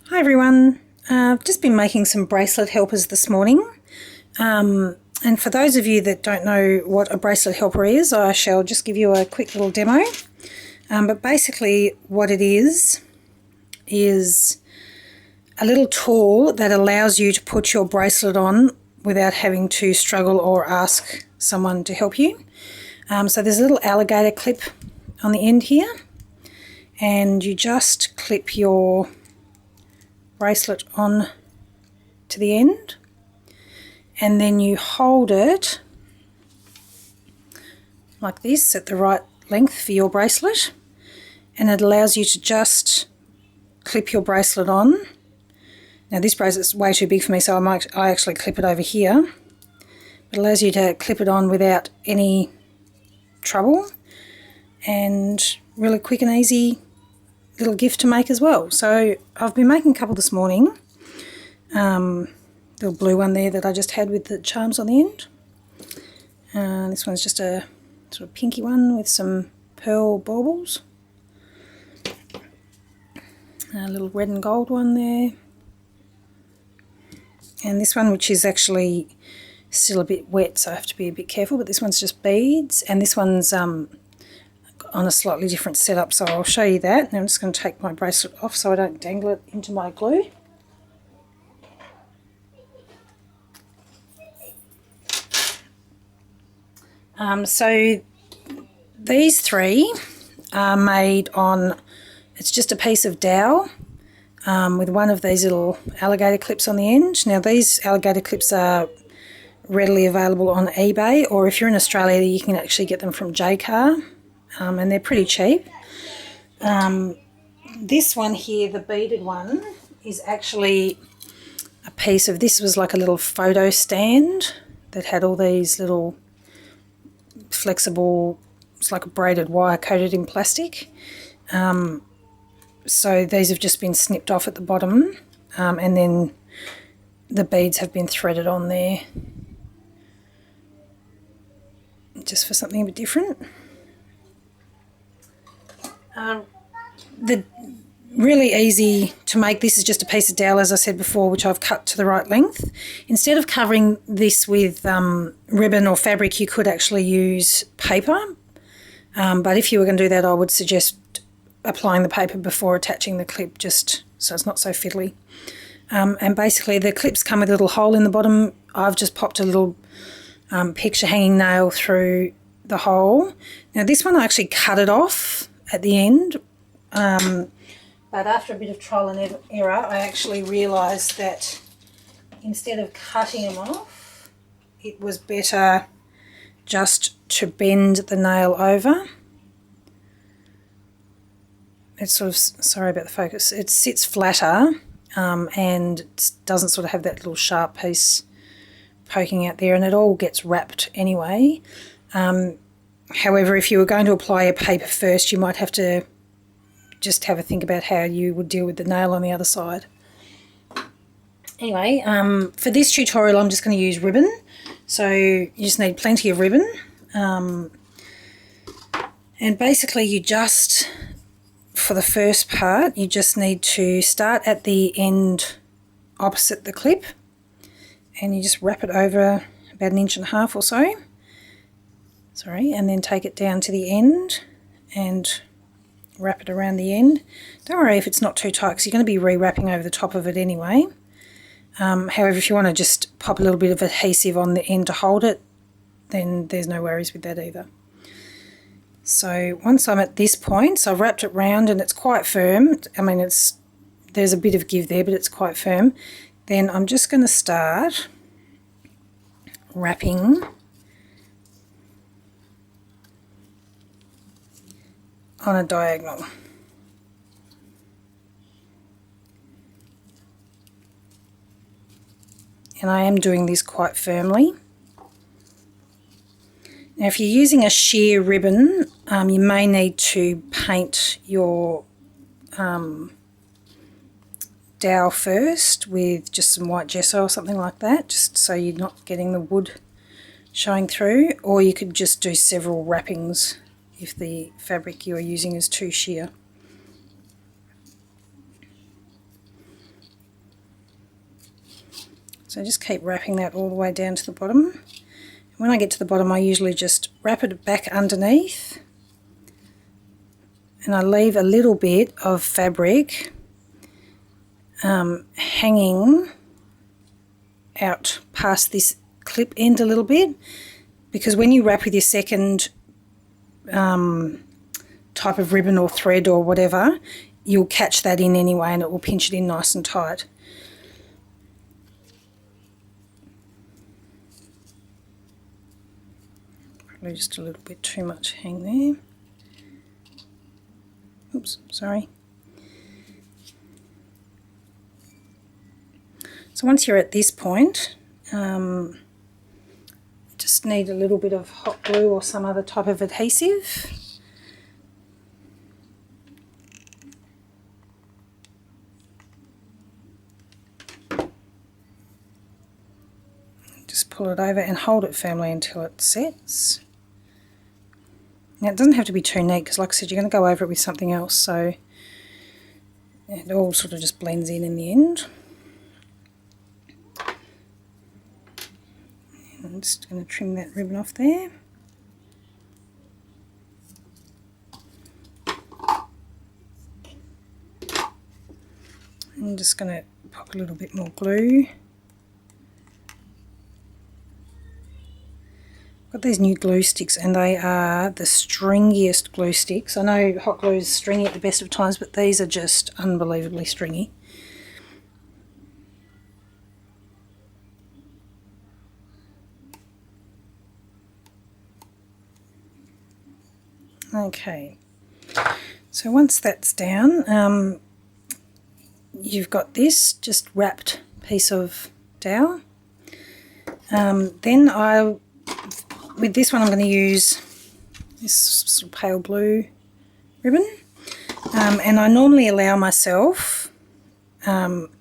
Hi everyone, I've just been making some bracelet helpers this morning, and for those of you that don't know what a bracelet helper is, I shall just give you a quick little demo. But basically what it is a little tool that allows you to put your bracelet on without having to struggle or ask someone to help you. So there's a little alligator clip on the end here, and you just clip your bracelet on to the end, and then you hold it like this at the right length for your bracelet, and it allows you to just clip your bracelet on. Now this bracelet's way too big for me, so I actually clip it over here. It allows you to clip it on without any trouble, and really quick and easy little gift to make as well. So I've been making a couple this morning. Little blue one there that I just had with the charms on the end. This one's just a sort of pinky one with some pearl baubles. A little red and gold one there. And this one, which is actually still a bit wet, so I have to be a bit careful, but this one's just beads, and this one's on a slightly different setup, so I'll show you that. Now I'm just going to take my bracelet off so I don't dangle it into my glue. So these three are made on, it's just a piece of dowel with one of these little alligator clips on the end. Now these alligator clips are readily available on eBay, or if you're in Australia you can actually get them from JCar. And they're pretty cheap. This one here, the beaded one, is actually a piece of, this was like a little photo stand that had all these little flexible, it's like a braided wire coated in plastic. So these have just been snipped off at the bottom, and then the beads have been threaded on there just for something a bit different. The really easy to make this is just a piece of dowel, as I said before, which I've cut to the right length. Instead of covering this with ribbon or fabric, you could actually use paper. But if you were going to do that, I would suggest applying the paper before attaching the clip, just so it's not so fiddly. And basically the clips come with a little hole in the bottom. I've just popped a little picture hanging nail through the hole. Now this one I actually cut it off at the end, but after a bit of trial and error I actually realised that instead of cutting them off, it was better just to bend the nail over. It's sort of, sorry about the focus, it sits flatter and it doesn't sort of have that little sharp piece poking out there, and it all gets wrapped anyway. However, if you were going to apply a paper first, you might have to just have a think about how you would deal with the nail on the other side. Anyway, for this tutorial I'm just going to use ribbon. So you just need plenty of ribbon. And basically you just, for the first part, you just need to start at the end opposite the clip, and you just wrap it over about 1.5 inches or so. Sorry, and then take it down to the end and wrap it around the end. Don't worry if it's not too tight, because you're going to be re-wrapping over the top of it anyway. However, if you want to just pop a little bit of adhesive on the end to hold it, then there's no worries with that either. So once I'm at this point, so I've wrapped it round and it's quite firm. I mean, there's a bit of give there, but it's quite firm. Then I'm just going to start wrapping on a diagonal. And I am doing this quite firmly. Now if you're using a sheer ribbon, you may need to paint your dowel first with just some white gesso or something like that, just so you're not getting the wood showing through, or you could just do several wrappings if the fabric you are using is too sheer. So just keep wrapping that all the way down to the bottom. When I get to the bottom, I usually just wrap it back underneath, and I leave a little bit of fabric hanging out past this clip end a little bit, because when you wrap with your second type of ribbon or thread or whatever, you'll catch that in anyway and it will pinch it in nice and tight. Probably just a little bit too much hang there. Oops, sorry. So once you're at this point, just need a little bit of hot glue or some other type of adhesive. Just pull it over and hold it firmly until it sets. Now it doesn't have to be too neat, because like I said, you're going to go over it with something else, so it all sort of just blends in the end. I'm just going to trim that ribbon off there. I'm just going to pop a little bit more glue. I've got these new glue sticks, and they are the stringiest glue sticks. I know hot glue is stringy at the best of times, but these are just unbelievably stringy. Okay, so once that's down, you've got this just wrapped piece of dowel. Then with this one I'm going to use this sort of pale blue ribbon, and I normally allow myself about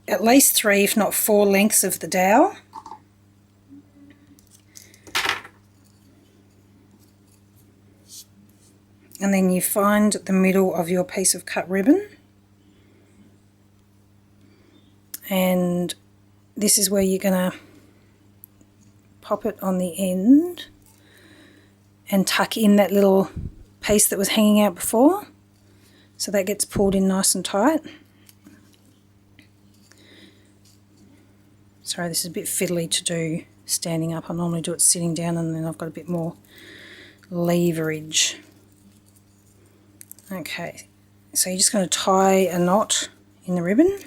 at least three if not four lengths of the dowel. And then you find the middle of your piece of cut ribbon, and this is where you're going to pop it on the end and tuck in that little piece that was hanging out before, so that gets pulled in nice and tight. Sorry, this is a bit fiddly to do standing up. I normally do it sitting down, and then I've got a bit more leverage. Okay, so you're just going to tie a knot in the ribbon,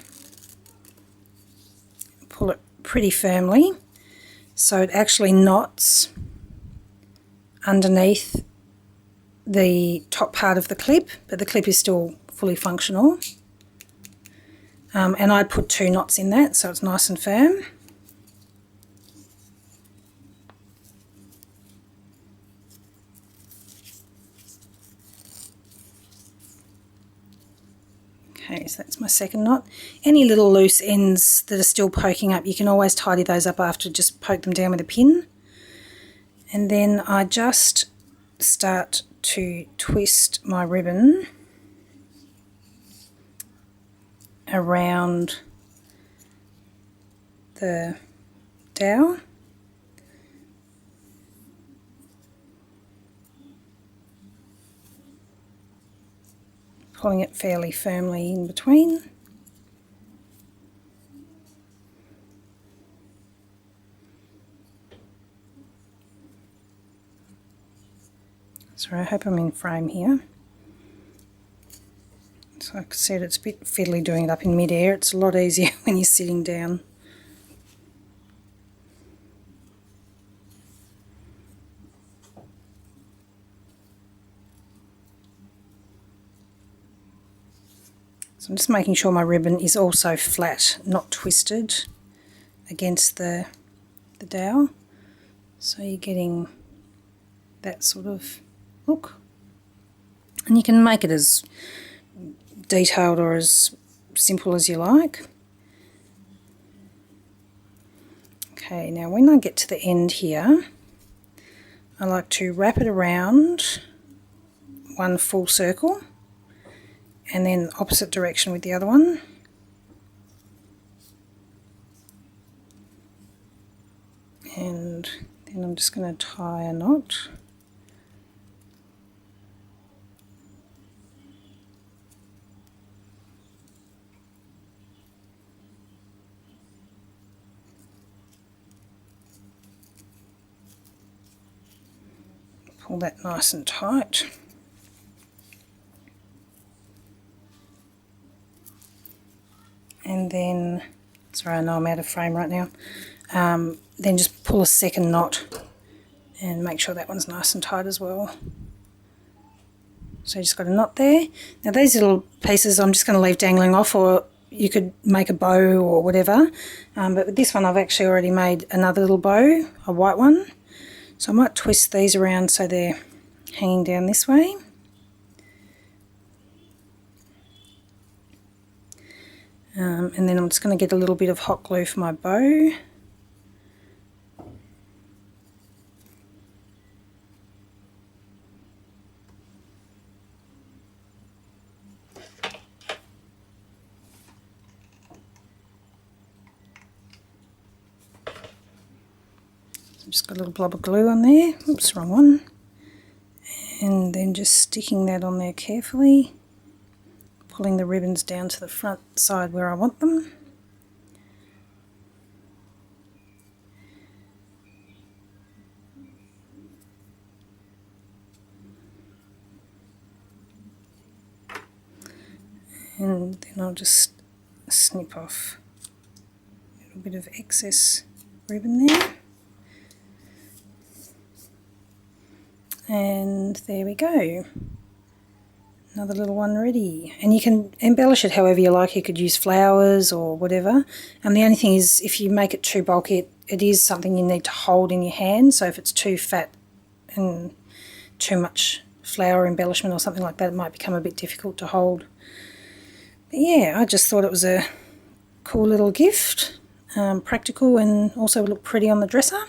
pull it pretty firmly so it actually knots underneath the top part of the clip, but the clip is still fully functional. And I put 2 knots in that so it's nice and firm. Okay, so that's my second knot. Any little loose ends that are still poking up, you can always tidy those up after, just poke them down with a pin. And then I just start to twist my ribbon around the dowel. Pulling it fairly firmly in between. Sorry, I hope I'm in frame here. So like I said, it's a bit fiddly doing it up in mid-air. It's a lot easier when you're sitting down. So I'm just making sure my ribbon is also flat, not twisted against the dowel. So you're getting that sort of look. And you can make it as detailed or as simple as you like. Okay, now when I get to the end here, I like to wrap it around one full circle, and then opposite direction with the other one. And then I'm just going to tie a knot. Pull that nice and tight. And then, sorry, I know I'm out of frame right now, then just pull a second knot and make sure that one's nice and tight as well. So you just got a knot there. Now these little pieces I'm just going to leave dangling off, or you could make a bow or whatever, but with this one I've actually already made another little bow, a white one, so I might twist these around so they're hanging down this way. And then I'm just going to get a little bit of hot glue for my bow. I've just got a little blob of glue on there. Oops, wrong one. And then just sticking that on there carefully. Pulling the ribbons down to the front side where I want them. And then I'll just snip off a little bit of excess ribbon there. And there we go. Another little one ready. And you can embellish it however you like. You could use flowers or whatever. And the only thing is, if you make it too bulky, it is something you need to hold in your hand. So if it's too fat and too much flower embellishment or something like that, it might become a bit difficult to hold. But yeah, I just thought it was a cool little gift. Practical and also look pretty on the dresser.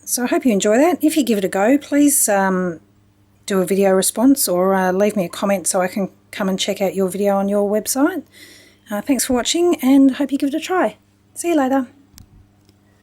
So I hope you enjoy that. If you give it a go, please do a video response or leave me a comment so I can come and check out your video on your website. Thanks for watching, and hope you give it a try. See you later.